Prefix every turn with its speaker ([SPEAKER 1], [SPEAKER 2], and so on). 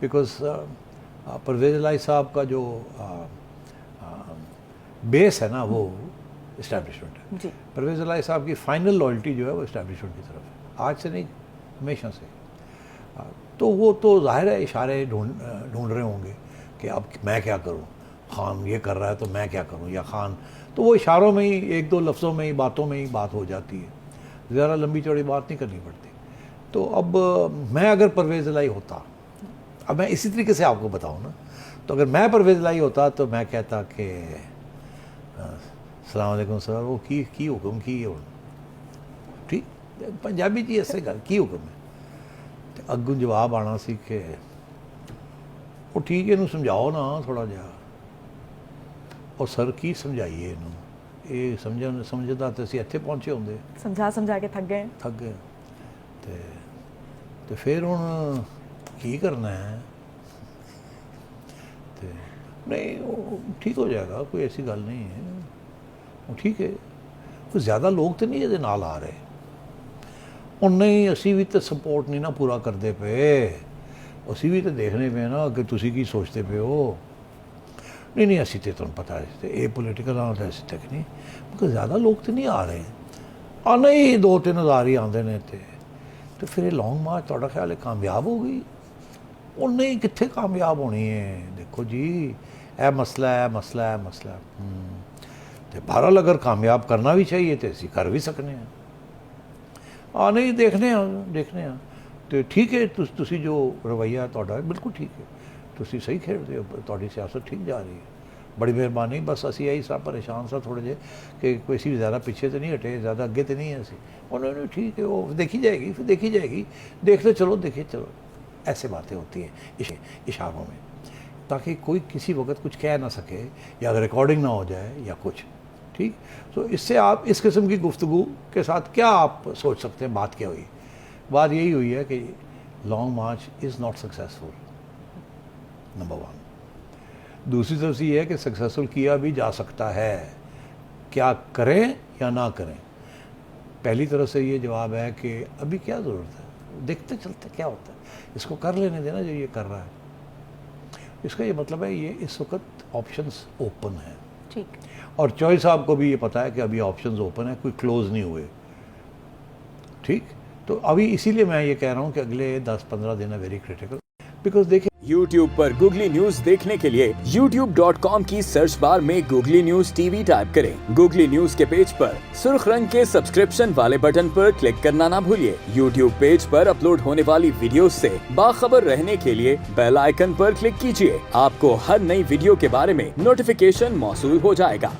[SPEAKER 1] Because Parvez इलाही साहब का जो बेस है ना वो इस्टेब्लिशमेंट है।
[SPEAKER 2] जी।
[SPEAKER 1] परवेज़ इलाही साहब की फाइनल लॉयल्टी जो है वो इस्टेब्लिशमेंट की तरफ है, आज से नहीं, हमेशा से। तो वो तो जाहिर है इशारे ढूंढ रहे होंगे कि अब मैं क्या करूं, खान ये कर रहा है तो मैं क्या करूं, या खान, तो वो इशारों में ही, एक दो लफ्ज़ों में ही, बातों में ही बात हो जाती है, ज़रा लंबी चौड़ी बात नहीं करनी पड़ती। तो अब मैं अगर परवेज़ इलाही होता, अब मैं इसी तरीके से आपको बताऊं ना, तो अगर मैं परवेज़ इलाही होता तो मैं कहता कि अस्सलाम वालेकुम सर, वो की हुक्म की हो, ठीक पंजाबी जी ऐसे गल की हुक्म है, ਤੇ ਅੱਗੋਂ ਜਵਾਬ ਆਣਾ ਸੀ ਕਿ ਉਹ ਠੀਕ ਇਹਨੂੰ ਸਮਝਾਓ ਨਾ ਥੋੜਾ ਜਿਹਾ। ਉਹ ਸਰ ਕੀ ਸਮਝਾਈਏ ਇਹਨੂੰ, ਇਹ ਸਮਝਦਾ ਤੇ ਅਸੀਂ ਇੱਥੇ ਪਹੁੰਚੇ ਹੁੰਦੇ,
[SPEAKER 2] ਸਮਝਾ ਕੇ ਥੱਕ ਗਏ
[SPEAKER 1] ਤੇ ਫਿਰ ਹੁਣ ਕੀ ਕਰਨਾ ਹੈ। ਤੇ ਨਹੀਂ ਉਹ ਠੀਕ ਹੋ ਜਾਏਗਾ, ਕੋਈ ਐਸੀ ਗੱਲ ਨਹੀਂ ਹੈ, ਉਹ ਠੀਕ ਹੈ। ਕੋਈ ਜ਼ਿਆਦਾ ਲੋਕ ਤੇ ਨਹੀਂ ਇਹਦੇ ਨਾਲ ਆ ਰਹੇ, ਉਹ ਨਹੀਂ ਅਸੀਂ ਵੀ ਤਾਂ ਸਪੋਰਟ ਨਹੀਂ ਨਾ ਪੂਰਾ ਕਰਦੇ ਪਏ, ਅਸੀਂ ਵੀ ਤਾਂ ਦੇਖਣੇ ਪਏ ਨਾ ਕਿ ਤੁਸੀਂ ਕੀ ਸੋਚਦੇ ਪਏ ਹੋ। ਨਹੀਂ ਅਸੀਂ ਤੇ ਤੁਹਾਨੂੰ ਪਤਾ ਹੈ ਤੇ ਇਹ ਪੋਲੀਟੀਕਲ ਨਾਲ ਤਾਂ ਅਸੀਂ ਤੱਕ ਨਹੀਂ, ਕਿਉਂਕਿ ਜ਼ਿਆਦਾ ਲੋਕ ਤੇ ਨਹੀਂ ਆ ਰਹੇ, ਆ ਨਹੀਂ 2-3 ਹਜ਼ਾਰ ਹੀ ਆਉਂਦੇ ਨੇ। ਤੇ ਫਿਰ ਇਹ ਲੌਂਗ ਮਾਰਚ ਤੁਹਾਡਾ ਖਿਆਲ ਹੈ ਕਾਮਯਾਬ ਹੋ ਗਈ? ਉਹ ਨਹੀਂ, ਕਿੱਥੇ ਕਾਮਯਾਬ ਹੋਣੀ ਹੈ। ਦੇਖੋ ਜੀ ਇਹ ਮਸਲਾ ਹੈ। ਤੇ ਬਹਰਹਾਲ ਅਗਰ ਕਾਮਯਾਬ ਕਰਨਾ ਵੀ ਚਾਹੀਏ ਤੇ ਅਸੀਂ ਕਰ ਵੀ ਸਕਨੇ ਹਾਂ। ਨਹੀਂ ਦੇਖਨੇ ਆ ਤੇ ਠੀਕ ਹੈ, ਤੁਸੀਂ ਜੋ ਰਵੱਈਆ ਤੁਹਾਡਾ ਬਿਲਕੁਲ ਠੀਕ ਹੈ, ਤੁਸੀਂ ਸਹੀ ਖੇਡਦੇ ਹੋ, ਤੁਹਾਡੀ ਸਿਆਸਤ ਠੀਕ ਜਾ ਰਹੀ ਹੈ, ਬੜੀ ਮਿਹਰਬਾਨੀ। ਬਸ ਅਸੀਂ ਇਹੀ ਸਭ ਪਰੇਸ਼ਾਨ ਸਾਂ ਥੋੜ੍ਹੇ ਜਿਹੇ ਕਿ ਕੋਈ ਅਸੀਂ ਜ਼ਿਆਦਾ ਪਿੱਛੇ ਤੇ ਨਹੀਂ ਹਟੇ, ਜ਼ਿਆਦਾ ਅੱਗੇ ਤੇ ਨਹੀਂ ਅਸੀਂ। ਉਹਨਾਂ ਨੂੰ ਠੀਕ है, वो देखी जाएगी, देखते चलो, ऐसे बातें होती हैं इशारों में, ताकि कोई किसी वक्त कुछ कह ना सके या रिकॉर्डिंग ना हो जाए या कुछ, ठीक। तो इससे आप इस किस्म की गुफ्तगू के साथ क्या आप सोच सकते हैं, बात क्या हुई? बात यही हुई है कि long March is not successful, number 1। दूसरी तरफ से ये है कि सक्सेसफुल किया भी जा सकता है, क्या करें या ना करें। पहली तरफ से ये जवाब है कि अभी क्या ज़रूरत है, देखते चलते क्या होता है, इसको कर लेने देना जो ये कर रहा है। इसका ये मतलब है ये इस वक्त ऑप्शंस ओपन हैं,
[SPEAKER 2] ठीक।
[SPEAKER 1] और चॉइस आपको भी ये पता है कि अभी ऑप्शंस ओपन है, कोई क्लोज नहीं हुए, ठीक। तो अभी इसीलिए मैं ये कह रहा हूँ कि अगले 10-15 दिन है वेरी क्रिटिकल, बिकॉज देखिए
[SPEAKER 3] YouTube पर गूगली न्यूज देखने के लिए youtube.com की सर्च बार में गूगली न्यूज टीवी टाइप करें। गूगली न्यूज के पेज पर सुर्ख रंग के सब्सक्रिप्शन वाले बटन पर क्लिक करना ना भूलिए। YouTube पेज पर अपलोड होने वाली वीडियोस से बाखबर रहने के लिए बेल आइकन पर क्लिक कीजिए। आपको हर नई वीडियो के बारे में नोटिफिकेशन मौसूल हो जाएगा।